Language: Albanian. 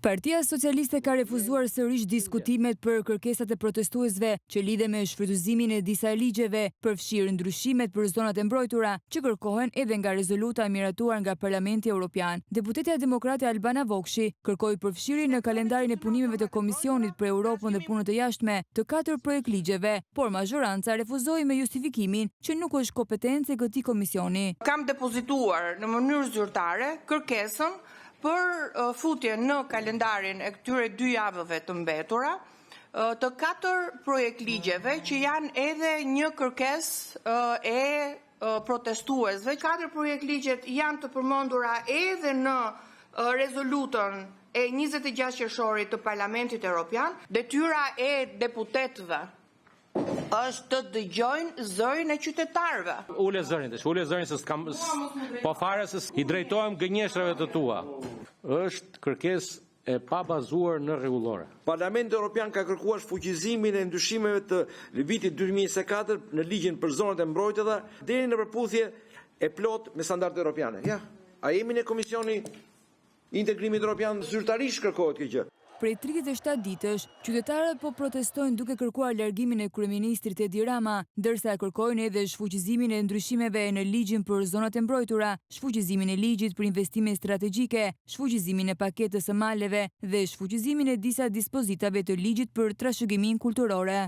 Partia Socialiste ka refuzuar sërish diskutimet për kërkesat e protestuesve që lidhe me shfrytëzimin e disa ligjeve, përfshirë ndryshimet për zonat e mbrojtura që kërkohen edhe nga rezoluta miratuar nga Parlamenti Evropian. Deputetja demokrate Albana Vokshi kërkoi përfshirjen në kalendarin e punimeve të Komisionit për Europën dhe punët e jashtme të 4 projekt ligjeve, por mazhoranca refuzoi me justifikimin që nuk është kompetencë e këtij komisioni. Kam depozituar në mënyrë zyrtare kërkesën për futje në kalendarin e këtyre 2 javëve të mbetura të 4 projekt ligjeve që janë edhe një kërkesë e protestuesve. 4 projekt ligjet janë të përmendura edhe në rezolutën e 26 qershorit të Parlamentit Evropian. Detyra e deputetëve është të dëgjojnë zërin e qytetarëve. Ule zërin se s'kam po fare se i drejtohem gënjeshrave të tua. Është kërkesë e pa bazuar në rregullore. Parlamenti Evropian ka kërkuar fuqizimin e ndryshimeve të vitit 2024 në ligjin për zonat e mbrojtura deri në përputhje e plot me standardet europiane. Ja, a jemi në Komisioni Integrimit Evropian zyrtarisht kërkohet kjo gjë. Prej 37 ditësh, qytetarët po protestojnë duke kërkuar largimin e kryeministrit Edi Rama, ndërsa kërkojnë edhe shfuqizimin e ndryshimeve në ligjin për zonat e mbrojtura, shfuqizimin e ligjit për investime strategjike, shfuqizimin e paketës së maleve dhe shfuqizimin e disa dispozitave të ligjit për trashëgiminë kulturore.